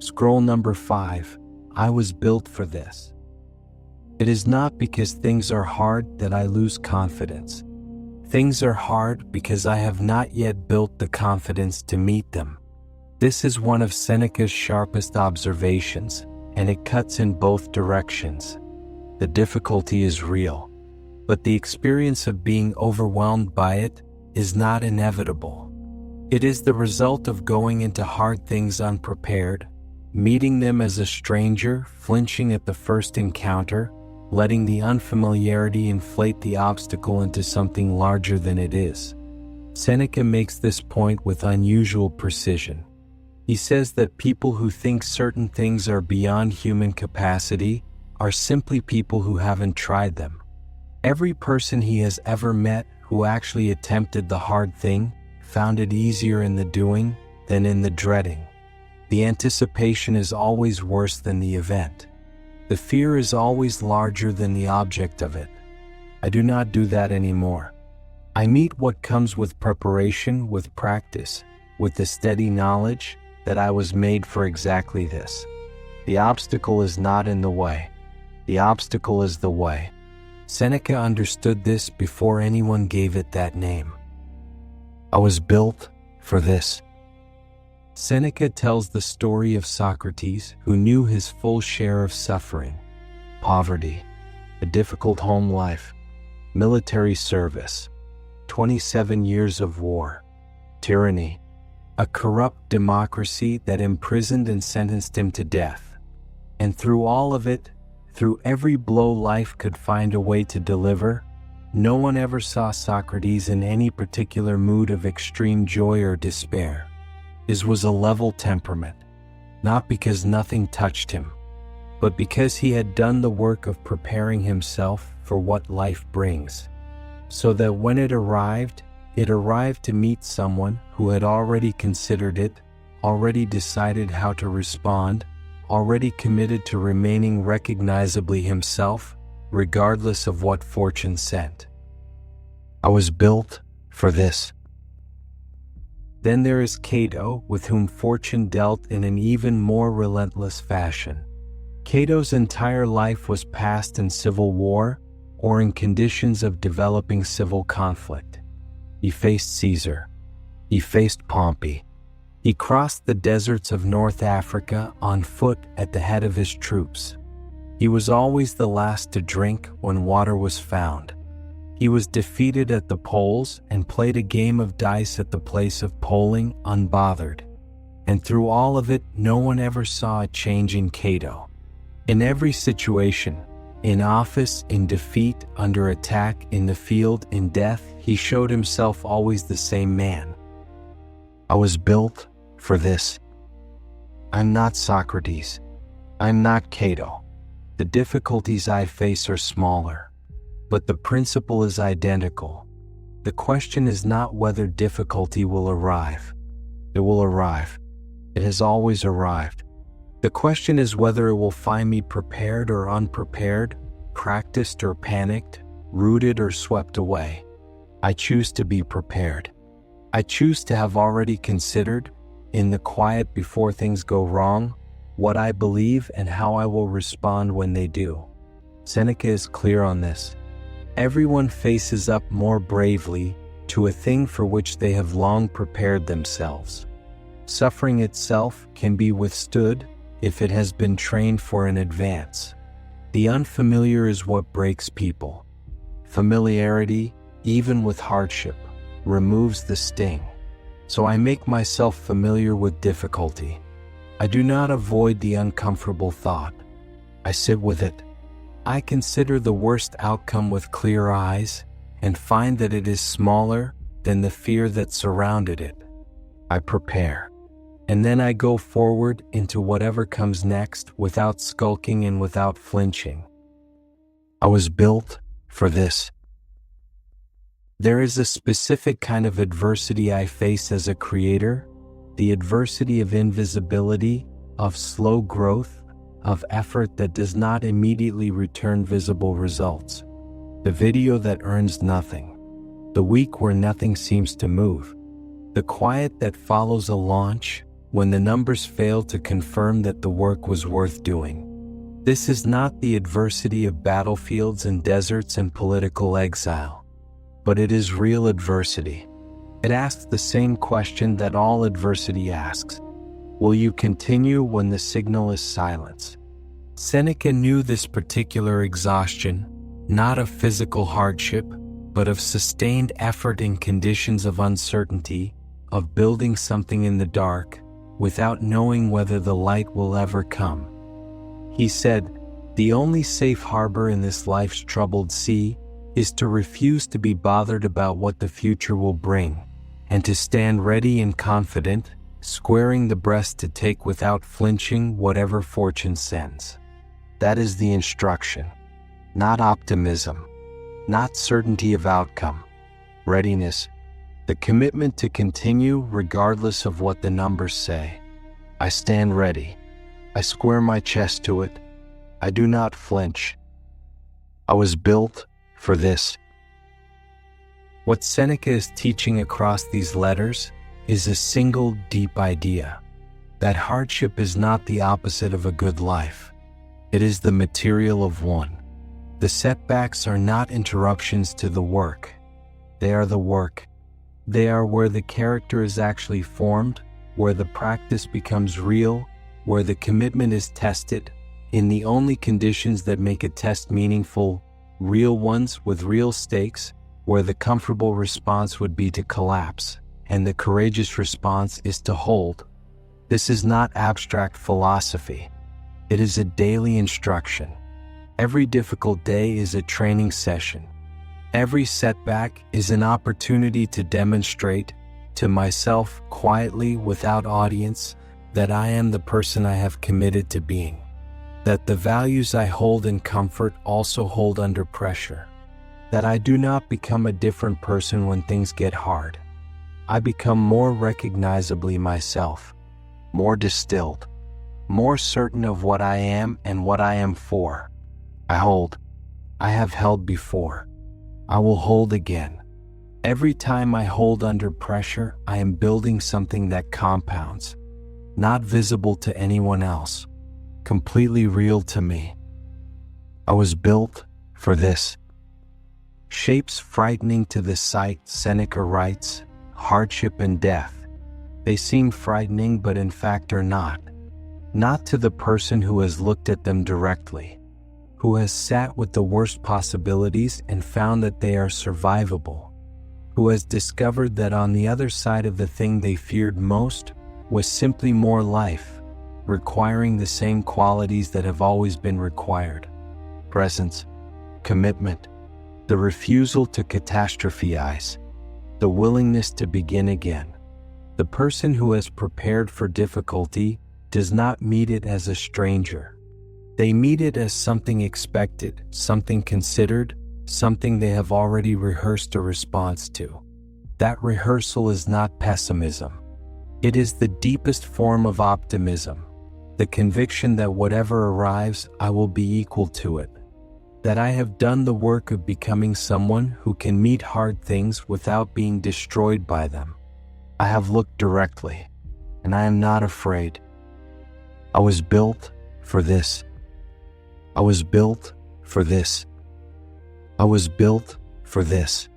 Scroll number 5. I was built for this. It is not because things are hard that I lose confidence. Things are hard because I have not yet built the confidence to meet them. This is one of Seneca's sharpest observations, and it cuts in both directions. The difficulty is real, but the experience of being overwhelmed by it is not inevitable. It is the result of going into hard things unprepared, meeting them as a stranger, flinching at the first encounter, letting the unfamiliarity inflate the obstacle into something larger than it is. Seneca makes this point with unusual precision. He says that people who think certain things are beyond human capacity are simply people who haven't tried them. Every person he has ever met who actually attempted the hard thing found it easier in the doing than in the dreading. The anticipation is always worse than the event. The fear is always larger than the object of it. I do not do that anymore. I meet what comes with preparation, with practice, with the steady knowledge that I was made for exactly this. The obstacle is not in the way. The obstacle is the way. Seneca understood this before anyone gave it that name. I was built for this. Seneca tells the story of Socrates, who knew his full share of suffering, poverty, a difficult home life, military service, 27 years of war, tyranny, a corrupt democracy that imprisoned and sentenced him to death. And through all of it, through every blow life could find a way to deliver, no one ever saw Socrates in any particular mood of extreme joy or despair. His was a level temperament, not because nothing touched him, but because he had done the work of preparing himself for what life brings, so that when it arrived to meet someone who had already considered it, already decided how to respond, already committed to remaining recognizably himself, regardless of what fortune sent. I was built for this. Then there is Cato, with whom fortune dealt in an even more relentless fashion. Cato's entire life was passed in civil war or in conditions of developing civil conflict. He faced Caesar. He faced Pompey. He crossed the deserts of North Africa on foot at the head of his troops. He was always the last to drink when water was found. He was defeated at the polls and played a game of dice at the place of polling unbothered. And through all of it, no one ever saw a change in Cato. In every situation, in office, in defeat, under attack, in the field, in death, he showed himself always the same man. I was built for this. I'm not Socrates. I'm not Cato. The difficulties I face are smaller, but the principle is identical. The question is not whether difficulty will arrive. It will arrive. It has always arrived. The question is whether it will find me prepared or unprepared, practiced or panicked, rooted or swept away. I choose to be prepared. I choose to have already considered, in the quiet before things go wrong, what I believe and how I will respond when they do. Seneca is clear on this. Everyone faces up more bravely to a thing for which they have long prepared themselves. Suffering itself can be withstood if it has been trained for in advance. The unfamiliar is what breaks people. Familiarity, even with hardship, removes the sting. So I make myself familiar with difficulty. I do not avoid the uncomfortable thought. I sit with it. I consider the worst outcome with clear eyes and find that it is smaller than the fear that surrounded it. I prepare. And then I go forward into whatever comes next without skulking and without flinching. I was built for this. There is a specific kind of adversity I face as a creator, the adversity of invisibility, of slow growth, of effort that does not immediately return visible results. The video that earns nothing. The week where nothing seems to move. The quiet that follows a launch, when the numbers failed to confirm that the work was worth doing. This is not the adversity of battlefields and deserts and political exile, but it is real adversity. It asks the same question that all adversity asks: will you continue when the signal is silence? Seneca knew this particular exhaustion, not of physical hardship, but of sustained effort in conditions of uncertainty, of building something in the dark, without knowing whether the light will ever come. He said, "The only safe harbor in this life's troubled sea is to refuse to be bothered about what the future will bring, and to stand ready and confident, squaring the breast to take without flinching whatever fortune sends." That is the instruction, not optimism, not certainty of outcome. Readiness, the commitment to continue regardless of what the numbers say. I stand ready. I square my chest to it. I do not flinch. I was built for this. What Seneca is teaching across these letters is a single deep idea: that hardship is not the opposite of a good life. It is the material of one. The setbacks are not interruptions to the work. They are the work. They are where the character is actually formed, where the practice becomes real, where the commitment is tested, in the only conditions that make a test meaningful, real ones with real stakes, where the comfortable response would be to collapse, and the courageous response is to hold. This is not abstract philosophy. It is a daily instruction. Every difficult day is a training session. Every setback is an opportunity to demonstrate, to myself quietly without audience, that I am the person I have committed to being. That the values I hold in comfort also hold under pressure. That I do not become a different person when things get hard. I become more recognizably myself, more distilled, more certain of what I am and what I am for. I hold. I have held before. I will hold again. Every time I hold under pressure, I am building something that compounds, not visible to anyone else, completely real to me. I was built for this. Shapes frightening to the sight, Seneca writes, hardship and death. They seem frightening but in fact are not. Not to the person who has looked at them directly, who has sat with the worst possibilities and found that they are survivable, who has discovered that on the other side of the thing they feared most was simply more life, requiring the same qualities that have always been required: presence, commitment, the refusal to catastrophize, the willingness to begin again. The person who has prepared for difficulty does not meet it as a stranger. They meet it as something expected, something considered, something they have already rehearsed a response to. That rehearsal is not pessimism. It is the deepest form of optimism, the conviction that whatever arrives, I will be equal to it. That I have done the work of becoming someone who can meet hard things without being destroyed by them. I have looked directly, and I am not afraid. I was built for this. I was built for this. I was built for this.